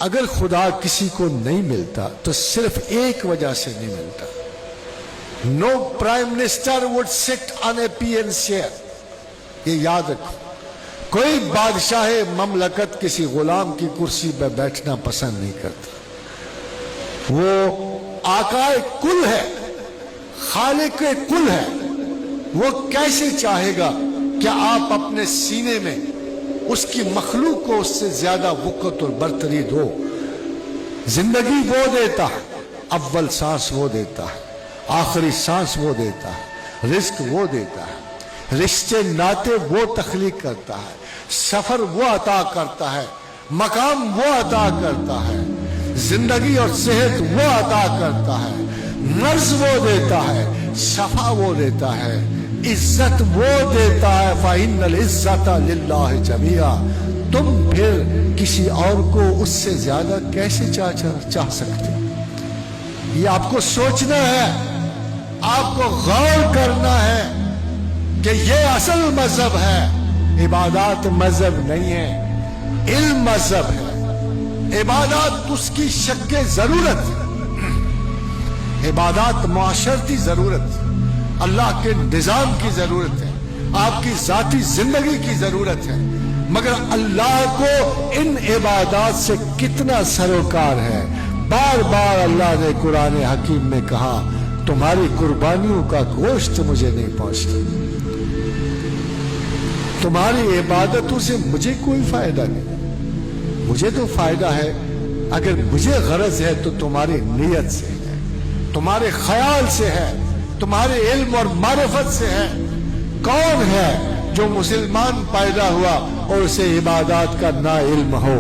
اگر خدا کسی کو نہیں ملتا تو صرف ایک وجہ سے نہیں ملتا. No prime minister would sit on a peon's chair. یہ یاد رکھو. کوئی بادشاہ مملکت کسی غلام کی کرسی پہ بیٹھنا پسند نہیں کرتا. وہ آقا کل ہے, خالق کل ہے. وہ کیسے چاہے گا کہ آپ اپنے سینے میں اس کی مخلوق کو اس سے زیادہ وقت اور برتری دو. زندگی وہ دیتا ہے, اول سانس وہ دیتا ہے, آخری سانس وہ دیتا ہے, رزق وہ دیتا ہے, رشتے ناطے وہ تخلیق کرتا ہے, سفر وہ عطا کرتا ہے, مقام وہ عطا کرتا ہے, زندگی اور صحت وہ عطا کرتا ہے, مرض وہ دیتا ہے, شفا وہ دیتا ہے, عزت وہ دیتا ہے. فَإِنَّ الْعِزَّةَ لِلَّهِ جَمِيعًا. تم پھر کسی اور کو اس سے زیادہ کیسے چاہ سکتے؟ یہ آپ کو سوچنا ہے, آپ کو غور کرنا ہے کہ یہ اصل مذہب ہے. عبادات مذہب نہیں ہے, علم مذہب ہے. عبادات اس کی شک ضرورت ہے, عبادات معاشرتی ضرورت, اللہ کے نظام کی ضرورت ہے, آپ کی ذاتی زندگی کی ضرورت ہے. مگر اللہ کو ان عبادات سے کتنا سروکار ہے. بار بار اللہ نے قرآن حکیم میں کہا تمہاری قربانیوں کا گوشت مجھے نہیں پہنچتا, تمہاری عبادتوں سے مجھے کوئی فائدہ نہیں. مجھے تو فائدہ ہے, اگر مجھے غرض ہے تو تمہاری نیت سے ہے, تمہارے خیال سے ہے, تمہارے علم اور معرفت سے ہے. کون ہے جو مسلمان پیدا ہوا اور اسے عبادات کا نا علم ہو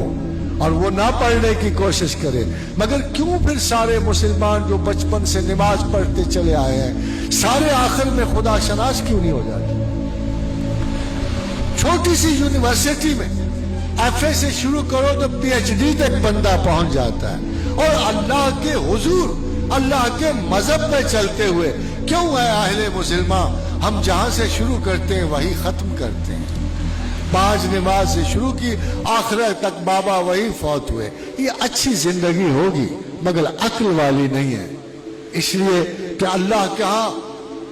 اور وہ نہ پڑھنے کی کوشش کرے؟ مگر کیوں پھر سارے مسلمان جو بچپن سے نماز پڑھتے چلے آئے ہیں سارے آخر میں خدا شناس کیوں نہیں ہو جاتے؟ چھوٹی سی یونیورسٹی میں ایف اے سے شروع کرو تو پی ایچ ڈی تک بندہ پہنچ جاتا ہے, اور اللہ کے حضور اللہ کے مذہب میں چلتے ہوئے. کیوں ہے اہل مسلمان ہم جہاں سے شروع کرتے ہیں وہی ختم کرتے ہیں. 5 نماز سے شروع کی, آخرت تک بابا وہی فوت ہوئے. یہ اچھی زندگی ہوگی مگر عقل والی نہیں ہے. اس لیے کہ اللہ کے ہاں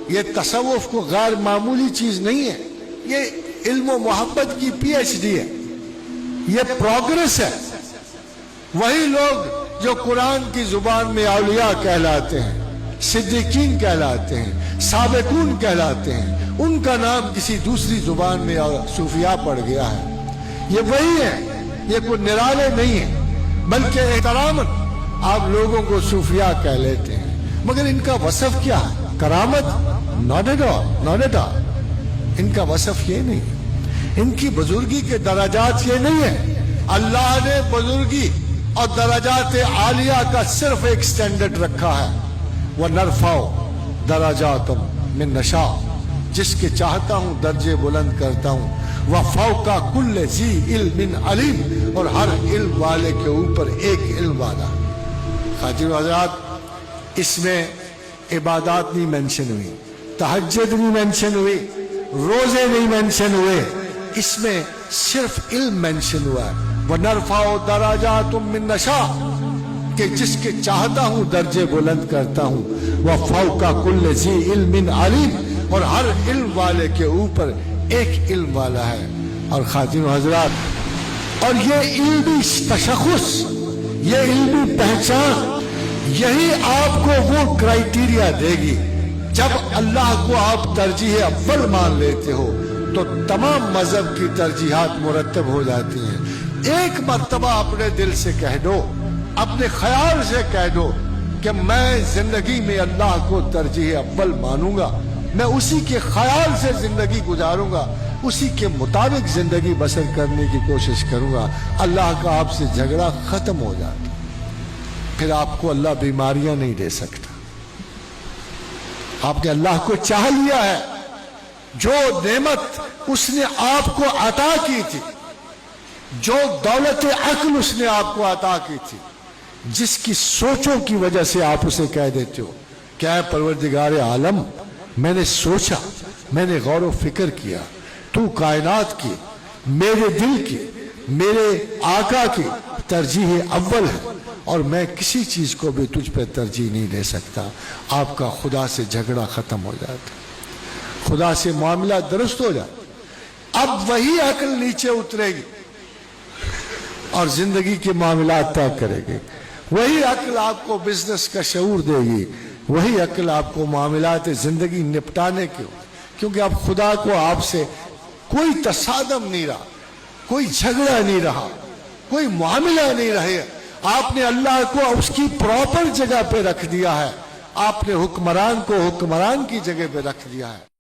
یہ تصوف کو غیر معمولی چیز نہیں ہے, یہ علم و محبت کی پی ایچ ڈی ہے, یہ پروگرس ہے. وہی لوگ جو قرآن کی زبان میں اولیاء کہلاتے ہیں, صدیقین کہلاتے ہیں, سابقون کہلاتے ہیں, ان کا نام کسی دوسری زبان میں صوفیاء پڑ گیا ہے. یہ وہی ہے, یہ کوئی نرالے نہیں ہے, بلکہ احتراماً آپ لوگوں کو صوفیاء کہہ لیتے ہیں. مگر ان کا وصف کیا ہے؟ کرامت؟ not at all. ان کا وصف یہ نہیں, ان کی بزرگی کے درجات یہ نہیں ہے. اللہ نے بزرگی اور درجات عالیہ کا صرف ایک سٹینڈرڈ رکھا ہے, وَنَرْفَعُ دَرَجَاتٌ مِّن نَشَاءُ, جس کے چاہتا ہوں درجے بلند کرتا ہوں. وَفَوْقَ كُلِّ ذِي عِلْمٍ عَلِيمٍ, اور ہر علم والے کے اوپر ایک علم والا. خواجہ حضرات, اس میں عبادات نہیں مینشن ہوئی, تہجد نہیں مینشن ہوئی, روزے نہیں مینشن ہوئے, اس میں صرف علم مینشن ہوا ہے. وَنَرْفَعُ دَرَجَاتٌ مِّن نَشَاءُ, کہ جس کے چاہتا ہوں درجے بلند کرتا ہوں. وَفَوْقَ كُلِّ ذِي عِلْمٍ عَلِيمٍ, اور ہر علم والے کے اوپر ایک علم والا ہے. اور خواتین و حضرات, اور یہ علمی تشخص, یہ علمی پہچان, یہی آپ کو وہ کرائیٹیریا دے گی. جب اللہ کو آپ ترجیح اول مان لیتے ہو تو تمام مذہب کی ترجیحات مرتب ہو جاتی ہیں. ایک مرتبہ اپنے دل سے کہہ دو, اپنے خیال سے کہہ دو کہ میں زندگی میں اللہ کو ترجیح اول مانوں گا, میں اسی کے خیال سے زندگی گزاروں گا, اسی کے مطابق زندگی بسر کرنے کی کوشش کروں گا. اللہ کا آپ سے جھگڑا ختم ہو جاتا, پھر آپ کو اللہ بیماریاں نہیں دے سکتا. آپ نے اللہ کو چاہ لیا ہے, جو نعمت اس نے آپ کو عطا کی تھی, جو دولت عقل اس نے آپ کو عطا کی تھی, جس کی سوچوں کی وجہ سے آپ اسے کہہ دیتے ہو کہ اے پروردگار عالم, میں نے سوچا, میں نے غور و فکر کیا, تو کائنات کی, میرے دل کی, میرے آقا کی ترجیح اول ہے اور میں کسی چیز کو بھی تجھ پہ ترجیح نہیں دے سکتا. آپ کا خدا سے جھگڑا ختم ہو جاتا, خدا سے معاملہ درست ہو جاتا. اب وہی عقل نیچے اترے گی اور زندگی کے معاملات طے کرے گی. وہی عقل آپ کو بزنس کا شعور دے گی, وہی عقل آپ کو معاملات زندگی نپٹانے کے, کیونکہ اب خدا کو آپ سے کوئی تصادم نہیں رہا, کوئی جھگڑا نہیں رہا, کوئی معاملہ نہیں رہے. آپ نے اللہ کو اس کی پراپر جگہ پہ رکھ دیا ہے, آپ نے حکمران کو حکمران کی جگہ پہ رکھ دیا ہے.